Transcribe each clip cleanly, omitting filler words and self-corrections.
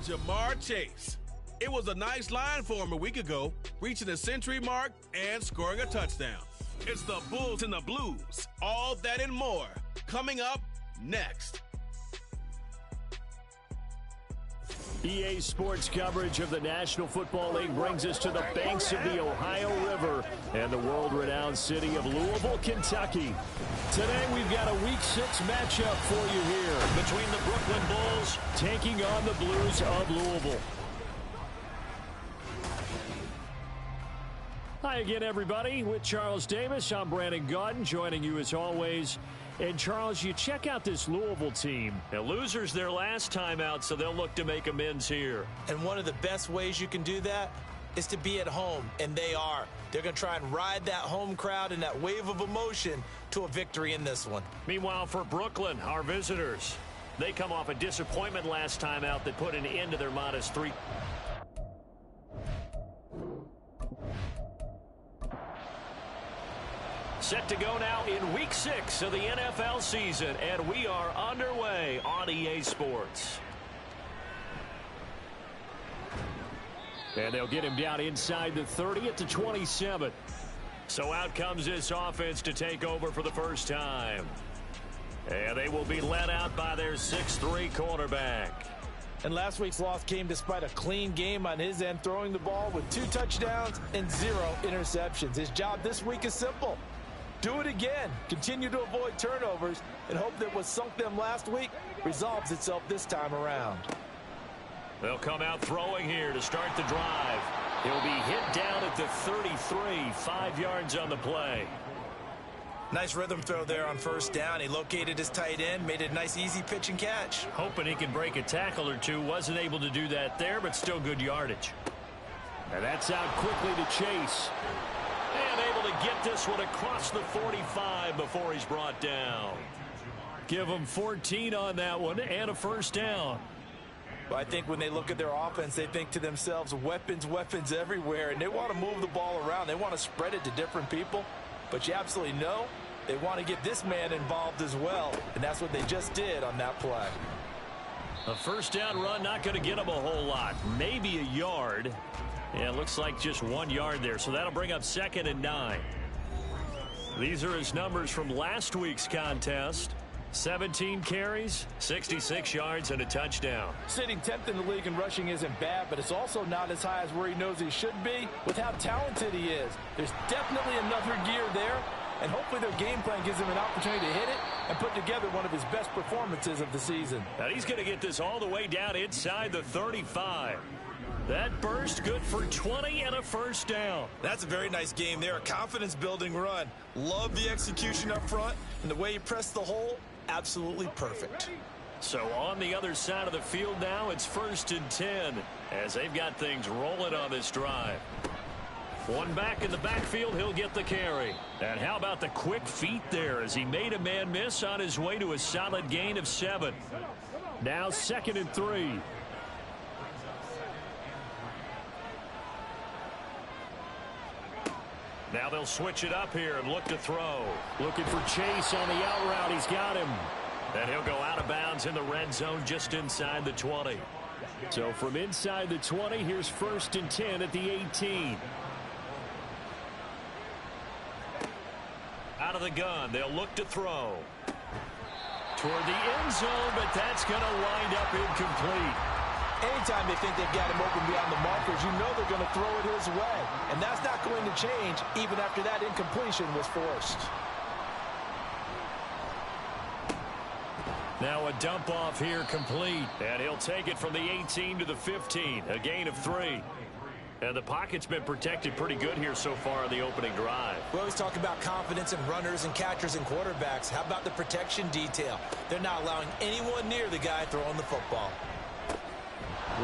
Jamar Chase. It was a nice line for him a week ago, reaching the century mark and scoring a touchdown. It's the Bulls and the Blues. All that and more coming up next. EA Sports coverage of the National Football League brings us to the banks of the Ohio River and the world-renowned city of Louisville, Kentucky. Today we've got a Week 6 matchup for you here between the Brooklyn Bulls taking on the Blues of Louisville. Hi again, everybody. With Charles Davis, I'm Brandon Gaudin, joining you as always. And, Charles, you check out this Louisville team. Now, losers their last time out, so they'll look to make amends here. And one of the best ways you can do that is to be at home, and they are. They're going to try and ride that home crowd and that wave of emotion to a victory in this one. Meanwhile, for Brooklyn, our visitors, they come off a disappointment last time out that put an end to their modest 3. Set to go now in Week 6 of the NFL season, and we are underway on EA Sports. And they'll get him down inside the 30 at the 27. So out comes this offense to take over for the first time. And they will be led out by their 6'3" quarterback. And last week's loss came despite a clean game on his end, throwing the ball with 2 touchdowns and 0 interceptions. His job this week is simple. Do it again. Continue to avoid turnovers and hope that what sunk them last week resolves itself this time around. They'll come out throwing here to start the drive. He'll be hit down at the 33, 5 yards on the play. Nice rhythm throw there on first down. He located his tight end, made it a nice easy pitch and catch. Hoping he can break a tackle or two. Wasn't able to do that there, but still good yardage. And that's out quickly to Chase. And able to get this one across the 45 before he's brought down. Give him 14 on that one and a first down. Well, I think when they look at their offense, they think to themselves, weapons, weapons everywhere, and they want to move the ball around. They want to spread it to different people, but you absolutely know they want to get this man involved as well, and that's what they just did on that play. A first down run, not going to get him a whole lot. Maybe a yard. Yeah, it looks like just 1 yard there, so that'll bring up 2nd and 9. These are his numbers from last week's contest. 17 carries, 66 yards, and a touchdown. Sitting 10th in the league in rushing isn't bad, but it's also not as high as where he knows he should be with how talented he is. There's definitely another gear there, and hopefully their game plan gives him an opportunity to hit it and put together one of his best performances of the season. Now he's going to get this all the way down inside the 35. That burst good for 20 and a first down. That's a very nice game there. A confidence-building run. Love the execution up front, and the way he pressed the hole, absolutely perfect. So on the other side of the field now, it's 1st and 10 as they've got things rolling on this drive. One back in the backfield, he'll get the carry. And how about the quick feet there as he made a man miss on his way to a solid gain of 7. Now 2nd and 3. Now they'll switch it up here and look to throw. Looking for Chase on the out route. He's got him. And he'll go out of bounds in the red zone just inside the 20. So from inside the 20, here's 1st and 10 at the 18. Out of the gun, they'll look to throw. Toward the end zone, but that's going to wind up incomplete. Anytime they think they've got him open beyond the markers, you know they're going to throw it his way. And that's not going to change even after that incompletion was forced. Now a dump off here complete. And he'll take it from the 18 to the 15. A gain of 3. And the pocket's been protected pretty good here so far on the opening drive. We always talk about confidence in runners and catchers and quarterbacks. How about the protection detail? They're not allowing anyone near the guy throwing the football.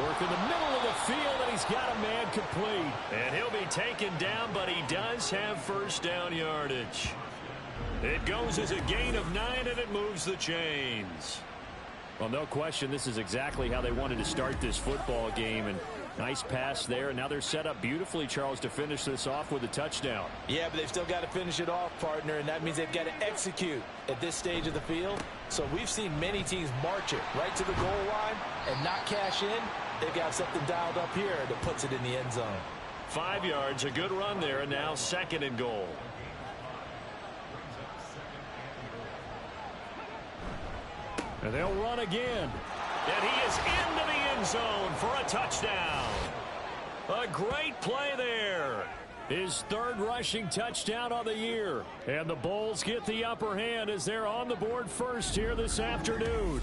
Work in the middle of the field, and he's got a man complete. And he'll be taken down, but he does have first down yardage. It goes as a gain of 9, and it moves the chains. Well, no question, this is exactly how they wanted to start this football game. And nice pass there, and now they're set up beautifully, Charles, to finish this off with a touchdown. Yeah, but they've still got to finish it off, partner, and that means they've got to execute at this stage of the field. So we've seen many teams march it right to the goal line and not cash in. They've got something dialed up here that puts it in the end zone. 5 yards, a good run there, and now 2nd and goal. And they'll run again. And he is into the end zone for a touchdown. A great play there. His 3rd rushing touchdown on the year. And the Bulls get the upper hand as they're on the board first here this afternoon.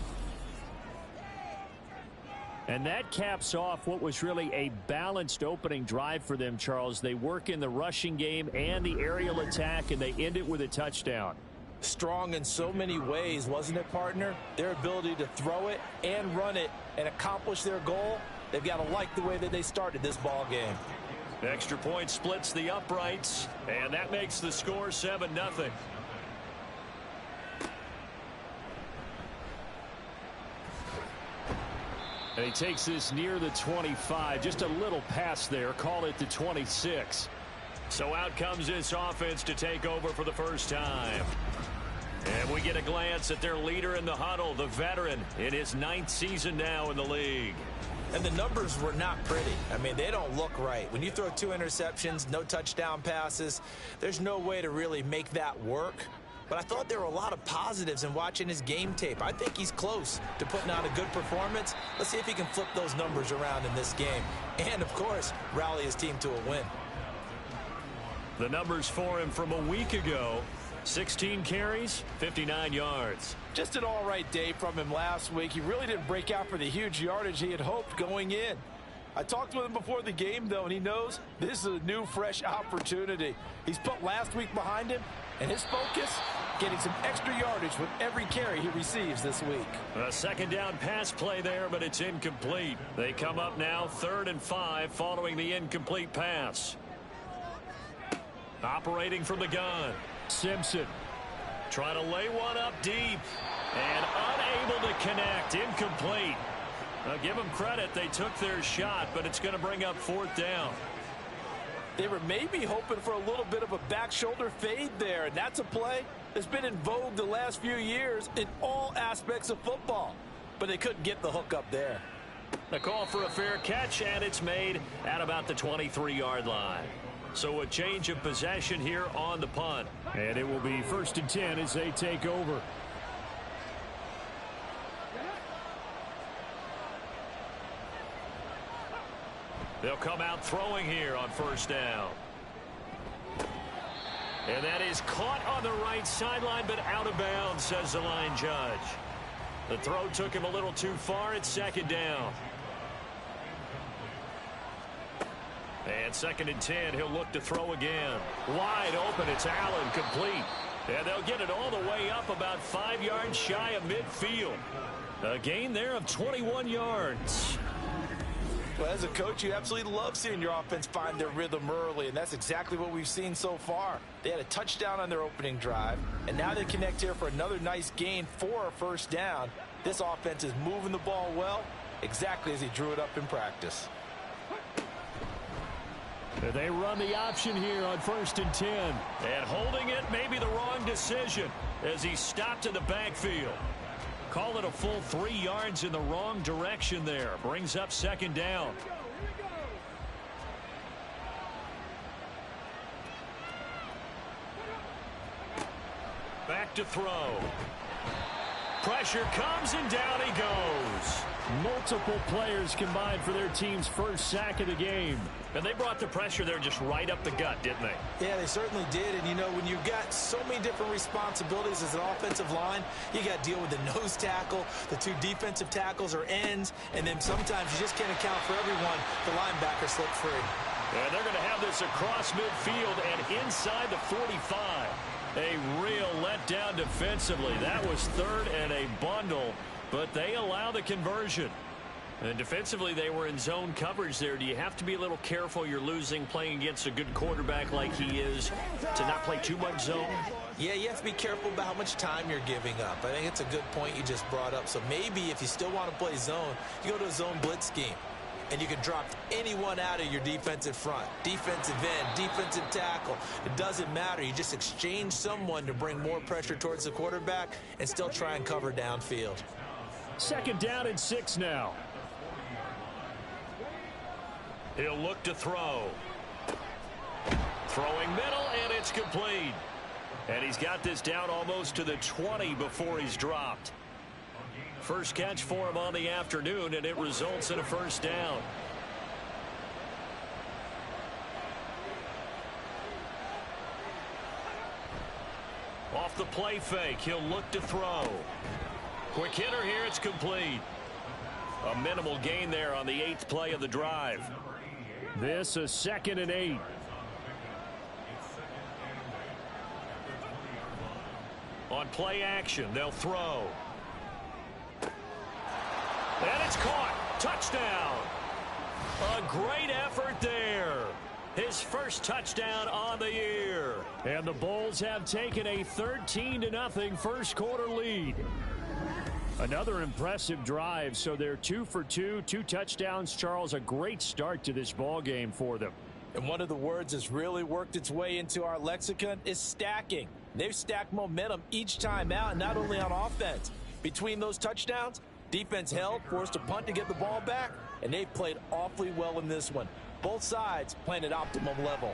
And that caps off what was really a balanced opening drive for them, Charles. They work in the rushing game and the aerial attack, and they end it with a touchdown. Strong in so many ways, wasn't it, partner? Their ability to throw it and run it and accomplish their goal, they've got to like the way that they started this ball game. Extra point splits the uprights, and that makes the score 7-0. And he takes this near the 25. Just a little pass there. Call it the 26. So out comes this offense to take over for the first time. And we get a glance at their leader in the huddle, the veteran, in his 9th season now in the league. And the numbers were not pretty. I mean, they don't look right. When you throw 2 interceptions, no touchdown passes, there's no way to really make that work. But I thought there were a lot of positives in watching his game tape. I think he's close to putting out a good performance. Let's see if he can flip those numbers around in this game. And, of course, rally his team to a win. The numbers for him from a week ago: 16 carries, 59 yards. Just an all-right day from him last week. He really didn't break out for the huge yardage he had hoped going in. I talked with him before the game, though, and he knows this is a new, fresh opportunity. He's put last week behind him, and his focus, getting some extra yardage with every carry he receives this week. A 2nd down pass play there, but it's incomplete. They come up now 3rd and 5 following the incomplete pass. Operating from the gun, Simpson trying to lay one up deep and unable to connect. Incomplete. Now give them credit, they took their shot, but it's going to bring up 4th down. They were maybe hoping for a little bit of a back shoulder fade there, and that's a play that's been in vogue the last few years in all aspects of football. But they couldn't get the hook up there. The call for a fair catch, and it's made at about the 23-yard line. So a change of possession here on the punt. And it will be 1st and 10 as they take over. They'll come out throwing here on 1st down. And that is caught on the right sideline, but out of bounds, says the line judge. The throw took him a little too far. It's 2nd down. And 2nd and 10, he'll look to throw again. Wide open, it's Allen, complete. And they'll get it all the way up about 5 yards shy of midfield. A gain there of 21 yards. Well, as a coach, you absolutely love seeing your offense find their rhythm early, and that's exactly what we've seen so far. They had a touchdown on their opening drive, and now they connect here for another nice gain for a 1st down. This offense is moving the ball well, exactly as he drew it up in practice. They run the option here on 1st and 10. And holding it may be the wrong decision as he stopped in the backfield. Call it a full 3 yards in the wrong direction there. Brings up 2nd down. Back to throw. Pressure comes and down he goes. Multiple players combined for their team's 1st sack of the game. And they brought the pressure there just right up the gut, didn't they? Yeah, they certainly did. And, you know, when you've got so many different responsibilities as an offensive line, you got to deal with the nose tackle, the 2 defensive tackles or ends, and then sometimes you just can't account for everyone. The linebacker slipped free. And they're going to have this across midfield and inside the 45. A real letdown defensively. That was 3rd and a bundle, but they allow the conversion. And defensively, they were in zone coverage there. Do you have to be a little careful? You're losing playing against a good quarterback like he is to not play too much zone? Yeah, you have to be careful about how much time you're giving up. I think it's a good point you just brought up. So maybe if you still want to play zone, you go to a zone blitz scheme. And you can drop anyone out of your defensive front. Defensive end, defensive tackle. It doesn't matter. You just exchange someone to bring more pressure towards the quarterback and still try and cover downfield. 2nd down and 6 now. He'll look to throw. Throwing middle, and it's complete. And he's got this down almost to the 20 before he's dropped. First catch for him on the afternoon, and it results in a first down. Off the play fake, he'll look to throw. Quick hitter here, it's complete. A minimal gain there on the 8th play of the drive. This is 2nd and 8. On play action, they'll throw. And it's caught. Touchdown. A great effort there. His first touchdown on the year. And the Bulls have taken a 13-0 first quarter lead. Another impressive drive, so they're 2 for 2, 2 touchdowns. Charles, a great start to this ball game for them. And one of the words that's really worked its way into our lexicon is stacking. They've stacked momentum each time out, not only on offense. Between those touchdowns, defense held, forced a punt to get the ball back, and they played awfully well in this one. Both sides playing at optimum level.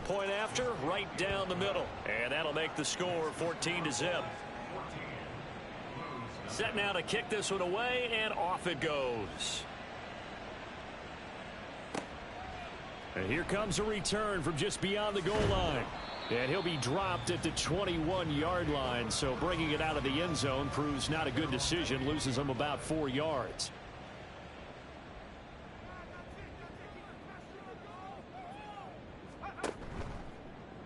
Point after, right down the middle. And that'll make the score 14-0. Set now to kick this one away, and off it goes. And here comes a return from just beyond the goal line. And he'll be dropped at the 21-yard line, so bringing it out of the end zone proves not a good decision, loses him about 4 yards.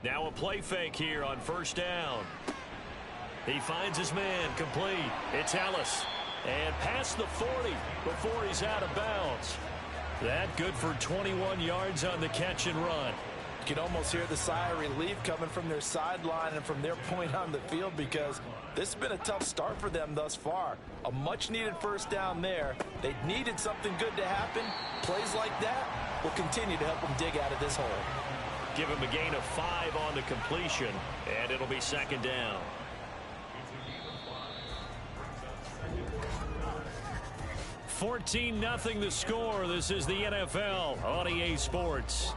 Now a play fake here on first down. He finds his man, complete. It's Ellis. And past the 40 before he's out of bounds. That good for 21 yards on the catch and run. You can almost hear the sigh of relief coming from their sideline and from their point on the field, because this has been a tough start for them thus far. A much-needed first down there. They needed something good to happen. Plays like that will continue to help them dig out of this hole. Give him a gain of 5 on the completion, and it'll be 2nd down. $14-0 the score. This is the NFL on EA Sports.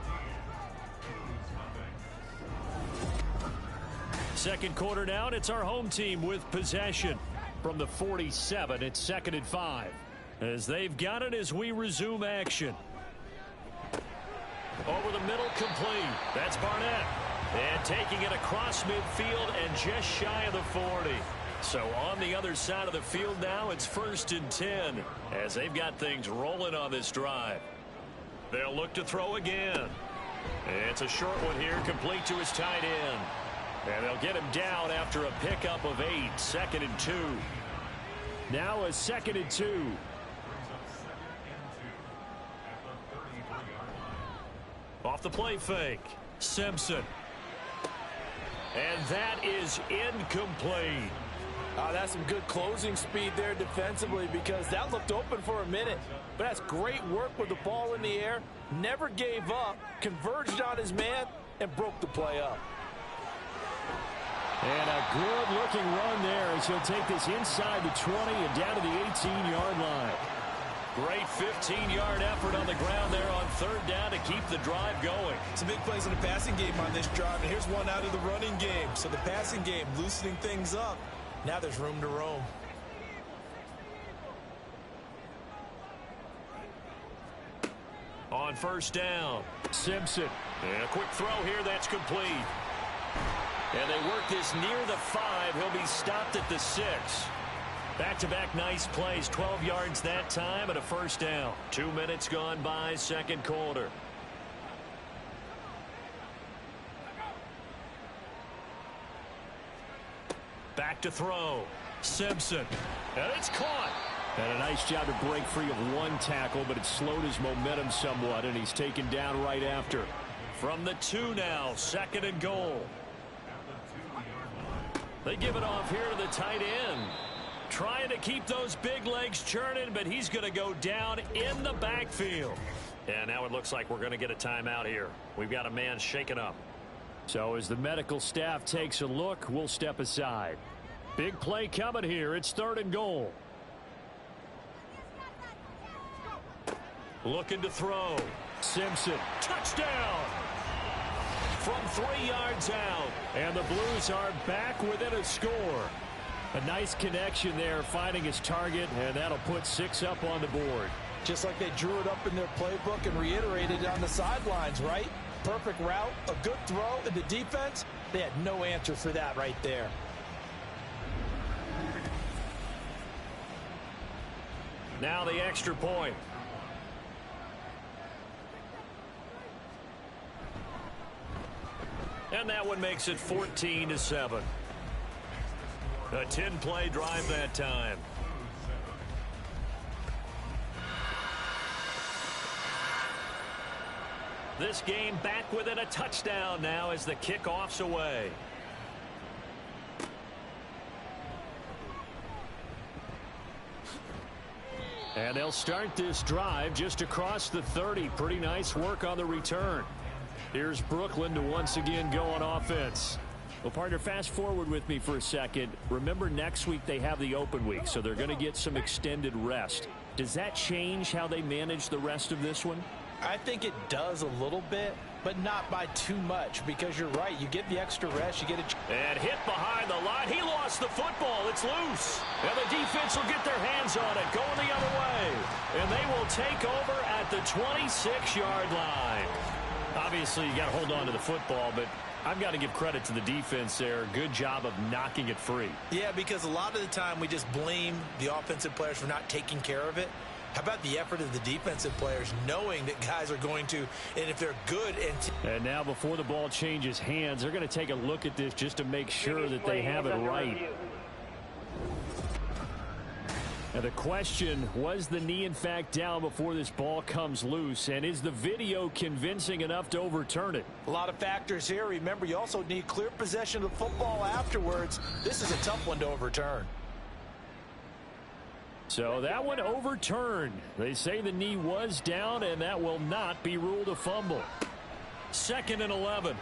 Second quarter down. It's our home team with possession from the 47. It's 2nd and 5. As they've got it as we resume action. Over the middle, complete. That's Barnett. And taking it across midfield and just shy of the 40. So on the other side of the field now, it's 1st and 10 as they've got things rolling on this drive. They'll look to throw again. It's a short one here, complete to his tight end. And they'll get him down after a pickup of 8, 2nd and 2. Now a 2nd and 2. Off the play fake, Simpson. And that is incomplete. That's some good closing speed there defensively, because that looked open for a minute. But that's great work with the ball in the air. Never gave up, converged on his man, and broke the play up. And a good-looking run there as he'll take this inside the 20 and down to the 18-yard line. Great 15-yard effort on the ground there on 3rd down to keep the drive going. Some big plays in the passing game on this drive, and here's one out of the running game. So the passing game loosening things up. Now there's room to roam. On 1st down, Simpson. And a quick throw here, that's complete. And they work this near the 5. He'll be stopped at the 6. Back-to-back nice plays, 12 yards that time and a 1st down. 2 minutes gone by, 2nd quarter. Back to throw. Simpson. And it's caught. And a nice job to break free of one tackle, but it slowed his momentum somewhat, and he's taken down right after. From the 2 now, 2nd and goal. They give it off here to the tight end. Trying to keep those big legs churning, but he's going to go down in the backfield. And now it looks like we're going to get a timeout here. We've got a man shaken up. So as the medical staff takes a look, we'll step aside. Big play coming here. It's 3rd and goal. Looking to throw. Simpson, touchdown! From 3 yards out. And the Blues are back within a score. A nice connection there, finding his target, and that'll put 6 up on the board. Just like they drew it up in their playbook and reiterated it on the sidelines, right? Perfect route, a good throw, and the defense, they had no answer for that right there. Now the extra point. And that one makes it 14-7. A 10-play drive that time. This game back within a touchdown now as the kickoff's away. And they'll start this drive just across the 30. Pretty nice work on the return. Here's Brooklyn to once again go on offense. Well, partner, fast forward with me for a second. Remember, next week they have the open week, so they're going to get some extended rest. Does that change how they manage the rest of this one? I think it does a little bit, but not by too much, because you're right. You get the extra rest. You get a... And hit behind the line. He lost the football. It's loose. And the defense will get their hands on it, going the other way. And they will take over at the 26-yard line. Obviously, you got to hold on to the football, but I've got to give credit to the defense there. Good job of knocking it free. Yeah, because a lot of the time we just blame the offensive players for not taking care of it. How about the effort of the defensive players knowing that guys are going to, and if they're good. And now before the ball changes hands, they're going to take a look at this just to make sure that they have it right. And the question, was the knee in fact down before this ball comes loose? And is the video convincing enough to overturn it? A lot of factors here. Remember, you also need clear possession of the football afterwards. This is a tough one to overturn. So that one overturned. They say the knee was down, and that will not be ruled a fumble. 2nd and 11.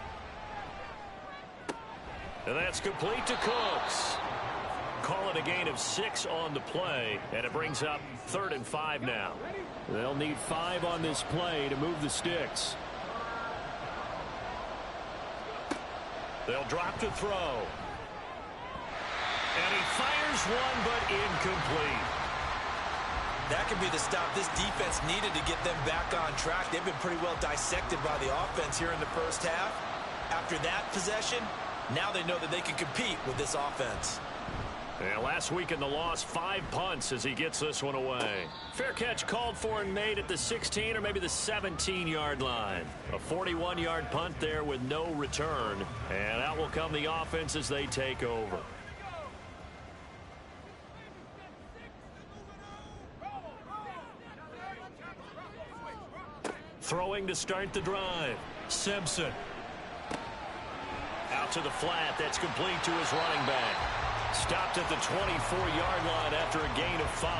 And that's complete to Cooks. Call it a gain of 6 on the play, and it brings up 3rd and 5 now. They'll need 5 on this play to move the sticks. They'll drop to throw. And he fires one, but incomplete. That could be the stop this defense needed to get them back on track. They've been pretty well dissected by the offense here in the first half. After that possession, now they know that they can compete with this offense. And last week in the loss, 5 punts as he gets this one away. Fair catch called for and made at the 16 or maybe the 17-yard line. A 41-yard punt there with no return. And out will come the offense as they take over. Throwing to start the drive. Simpson. Out to the flat. That's complete to his running back. Stopped at the 24-yard line after a gain of 5.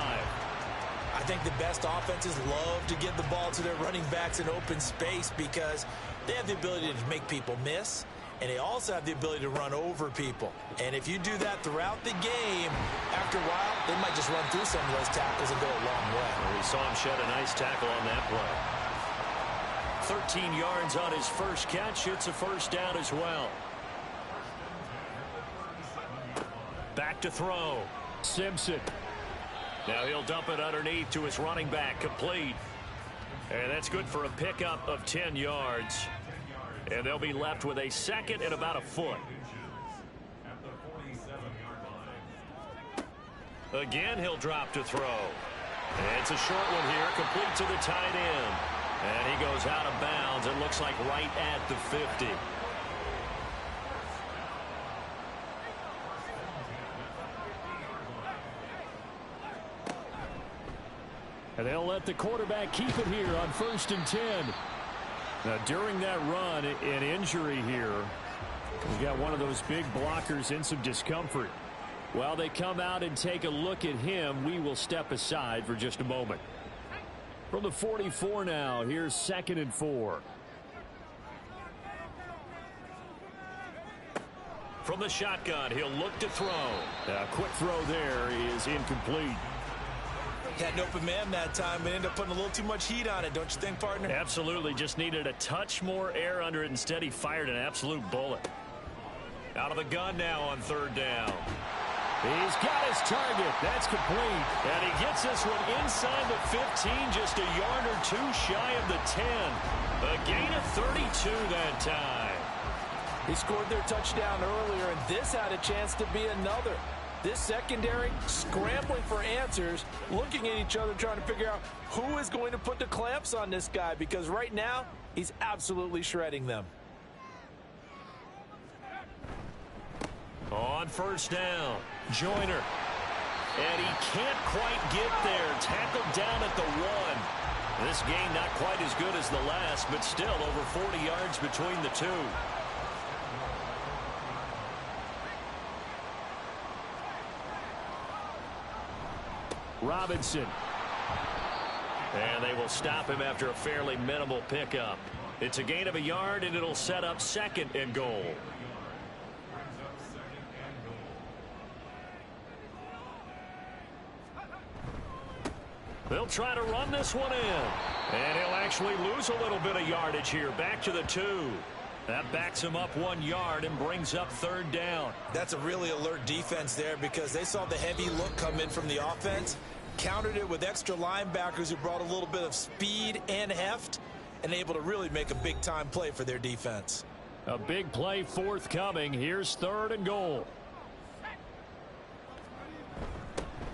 I think the best offenses love to get the ball to their running backs in open space because they have the ability to make people miss, and they also have the ability to run over people. And if you do that throughout the game, after a while, they might just run through some of those tackles and go a long way. Well, we saw him shed a nice tackle on that play. 13 yards on his first catch. It's a first down as well. Back to throw. Simpson. Now he'll dump it underneath to his running back. Complete. And that's good for a pickup of 10 yards. And they'll be left with a second and about a foot. Again, he'll drop to throw. And it's a short one here. Complete to the tight end. And he goes out of bounds. It looks like right at the 50. And they'll let the quarterback keep it here on 1st and 10. Now, during that run, an injury here. We've got one of those big blockers in some discomfort. While they come out and take a look at him, we will step aside for just a moment. From the 44 now, here's 2nd and 4. From the shotgun, he'll look to throw. A quick throw there is incomplete. Had an open man that time, but ended up putting a little too much heat on it, don't you think, partner? Absolutely. Just needed a touch more air under it. Instead, he fired an absolute bullet. Out of the gun now on third down. He's got his target. That's complete. And he gets this one inside the 15, just a yard or two shy of the 10. A gain of 32 that time. He scored their touchdown earlier, and this had a chance to be another. This secondary scrambling for answers, looking at each other, trying to figure out who is going to put the clamps on this guy, because right now he's absolutely shredding them. On first down, Joyner. And he can't quite get there. Tackled down at the 1. This game not quite as good as the last, but still over 40 yards between the two. Robinson. And they will stop him after a fairly minimal pickup. It's a gain of a yard, and it'll set up 2nd and goal. They'll try to run this one in. And he'll actually lose a little bit of yardage here. Back to the 2. That backs him up 1 yard and brings up third down. That's a really alert defense there, because they saw the heavy look come in from the offense, countered it with extra linebackers who brought a little bit of speed and heft, and able to really make a big-time play for their defense. A big play forthcoming. Here's 3rd and goal.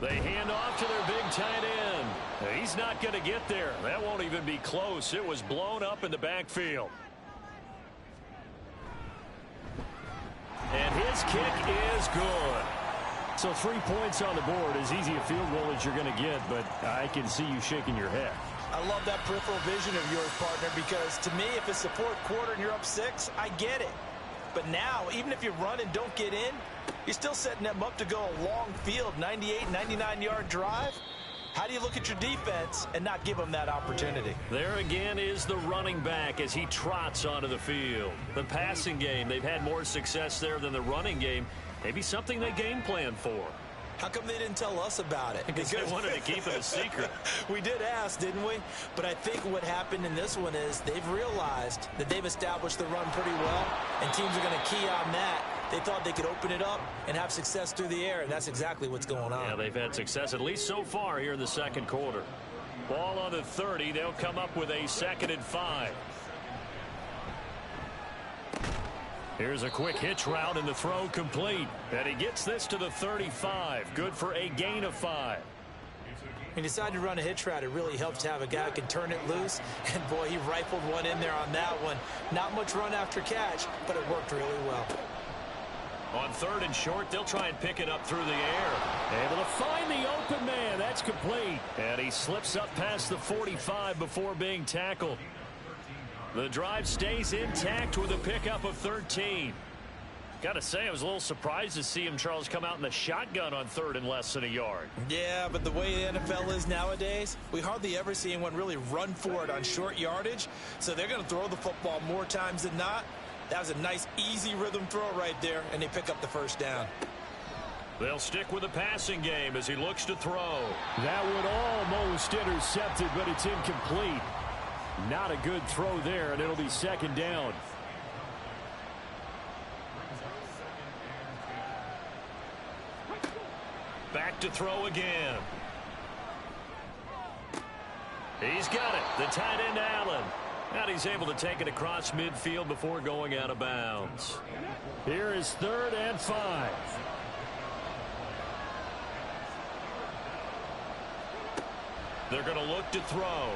They hand off to their big tight end. He's not going to get there. That won't even be close. It was blown up in the backfield. And his kick is good. So 3 points on the board, as easy a field goal as you're going to get, but I can see you shaking your head. I love that peripheral vision of yours, partner, because to me, if it's the 4th quarter and you're up 6, I get it. But now, even if you run and don't get in, you're still setting them up to go a long field, 98, 99-yard drive. How do you look at your defense and not give them that opportunity? There again is the running back as he trots onto the field. The passing game, they've had more success there than the running game. Maybe something they game plan for. How come they didn't tell us about it? Because they wanted to keep it a secret. We did ask, didn't we? But I think what happened in this one is they've realized that they've established the run pretty well, and teams are going to key on that. They thought they could open it up and have success through the air, and that's exactly what's going on. Yeah, they've had success, at least so far here in the 2nd quarter. Ball on the 30. They'll come up with a 2nd and 5. Here's a quick hitch route, and the throw complete. And he gets this to the 35. Good for a gain of 5. He decided to run a hitch route. It really helps to have a guy who can turn it loose. And, boy, he rifled one in there on that one. Not much run after catch, but it worked really well. On 3rd and short, they'll try and pick it up through the air. Able to find the open man. That's complete. And he slips up past the 45 before being tackled. The drive stays intact with a pickup of 13. Got to say, I was a little surprised to see him, Charles, come out in the shotgun on 3rd and less than a yard. Yeah, but the way the NFL is nowadays, we hardly ever see anyone really run for it on short yardage. So they're going to throw the football more times than not. That was a nice, easy rhythm throw right there, and they pick up the 1st down. They'll stick with the passing game as he looks to throw. That would almost intercepted, but it's incomplete. Not a good throw there, and it'll be 2nd down. Back to throw again. He's got it. The tight end, Allen. And he's able to take it across midfield before going out of bounds. Here is 3rd and 5. They're going to look to throw.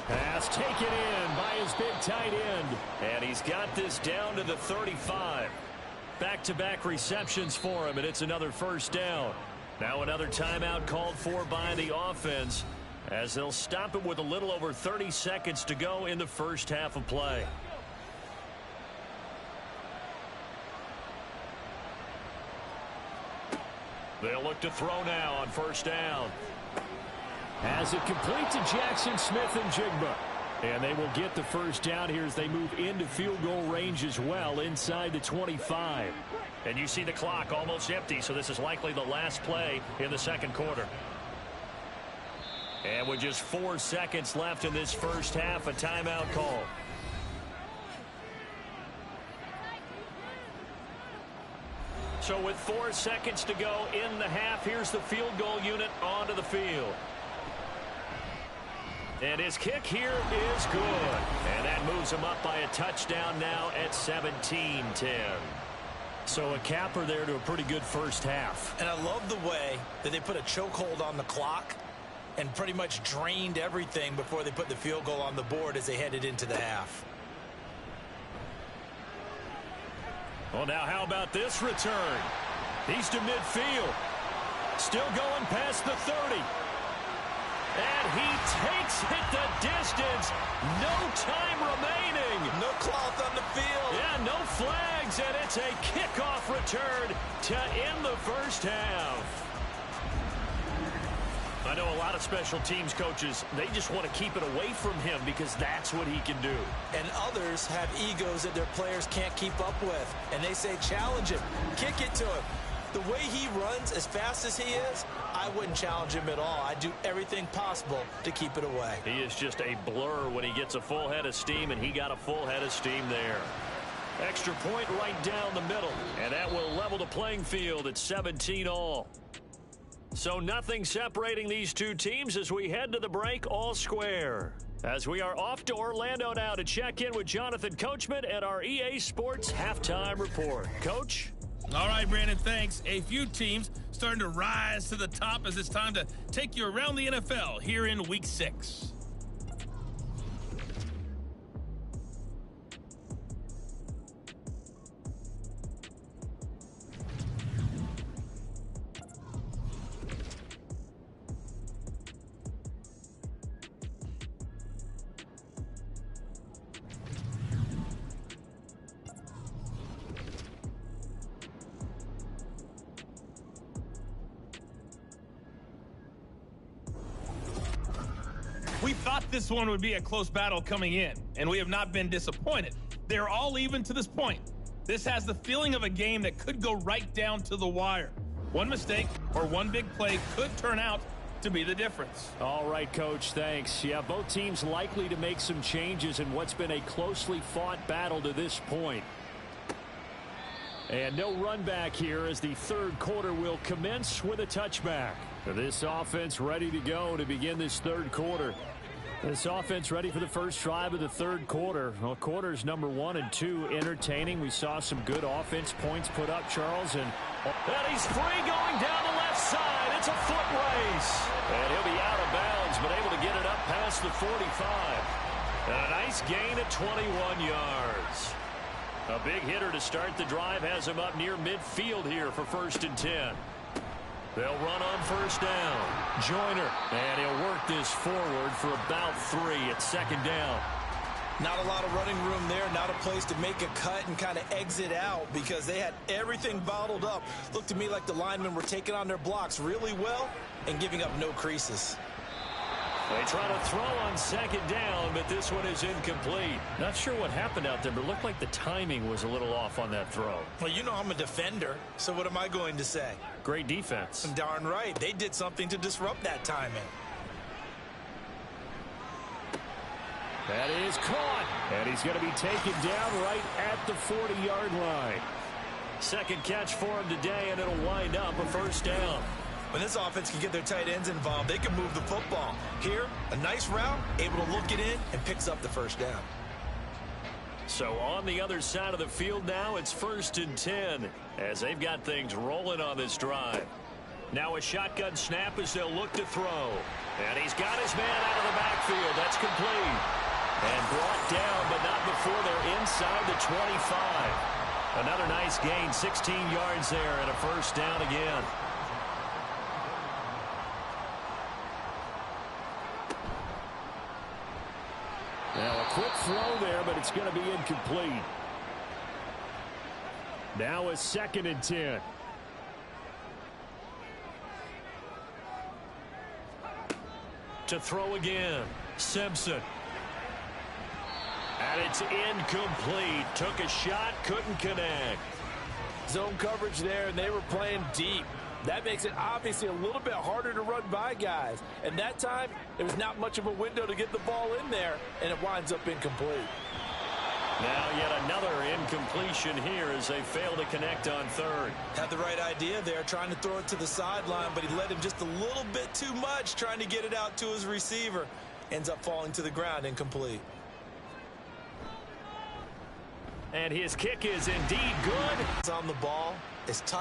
Pass taken in by his big tight end. And he's got this down to the 35. Back-to-back receptions for him, and it's another 1st down. Now another timeout called for by the offense, as they'll stop it with a little over 30 seconds to go in the 1st half of play. They'll look to throw now on 1st down. As it complete to Jackson Smith and Jigba. And they will get the 1st down here as they move into field goal range as well inside the 25. And you see the clock almost empty, so this is likely the last play in the second quarter. And with just 4 seconds left in this first half, a timeout call. So with 4 seconds to go in the half, here's the field goal unit onto the field. And his kick here is good. And that moves him up by a touchdown now at 17-10. So a capper there to a pretty good first half. And I love the way that they put a chokehold on the clock and pretty much drained everything before they put the field goal on the board as they headed into the half. Well, now how about this return? He's to midfield. Still going past the 30. And he takes it the distance. No time remaining. No cloth on the field. Yeah, no flags, and it's a kickoff return to end the first half. I know a lot of special teams coaches, they just want to keep it away from him because that's what he can do. And others have egos that their players can't keep up with. And they say, challenge him, kick it to him. The way he runs as fast as he is, I wouldn't challenge him at all. I'd do everything possible to keep it away. He is just a blur when he gets a full head of steam, and he got a full head of steam there. Extra point right down the middle, and that will level the playing field at 17-all. So nothing separating these two teams as we head to the break, all square. As we are off to Orlando now to check in with Jonathan Coachman at our EA Sports Halftime Report. Coach? All right, Brandon, thanks. A few teams starting to rise to the top as it's time to take you around the NFL here in Week 6. We thought this one would be a close battle coming in, and we have not been disappointed. They're all even to this point. This has the feeling of a game that could go right down to the wire. One mistake or one big play could turn out to be the difference. All right, Coach, thanks. Yeah, both teams likely to make some changes in what's been a closely fought battle to this point. And no run back here as the third quarter will commence with a touchback. This offense ready to go to begin this third quarter. This offense ready for the first drive of the third quarter. Well, quarters number 1 and 2 entertaining. We saw some good offense points put up, Charles. And he's free going down the left side. It's a foot race. And he'll be out of bounds, but able to get it up past the 45. And a nice gain at 21 yards. A big hitter to start the drive has him up near midfield here for 1st and 10. They'll run on first down. Joyner, and he'll work this forward for about 3 at 2nd down. Not a lot of running room there, not a place to make a cut and kind of exit out because they had everything bottled up. Looked to me like the linemen were taking on their blocks really well and giving up no creases. They try to throw on 2nd down, but this one is incomplete. Not sure what happened out there, but it looked like the timing was a little off on that throw. Well, you know I'm a defender, so what am I going to say? Great defense. Darn right. They did something to disrupt that timing. that is caught. And he's going to be taken down right at the 40-yard line. Second catch for him today, and it'll wind up a 1st down. When this offense can get their tight ends involved, they can move the football. Here, a nice route, able to look it in, and picks up the 1st down. So on the other side of the field now, it's 1st and 10 as they've got things rolling on this drive. Now a shotgun snap as they'll look to throw. And he's got his man out of the backfield. That's complete. And brought down, but not before they're inside the 25. Another nice gain, 16 yards there, and a 1st down again. Now a quick throw there, but it's going to be incomplete. Now a 2nd and 10. To throw again, Simpson. And it's incomplete. Took a shot, couldn't connect. Zone coverage there, and they were playing deep. That makes it obviously a little bit harder to run by guys. And that time, there was not much of a window to get the ball in there, and it winds up incomplete. Now yet another incompletion here as they fail to connect on third. Had the right idea there, trying to throw it to the sideline, but he led him just a little bit too much, trying to get it out to his receiver. Ends up falling to the ground, incomplete. And his kick is indeed good. It's on the ball. It's tough.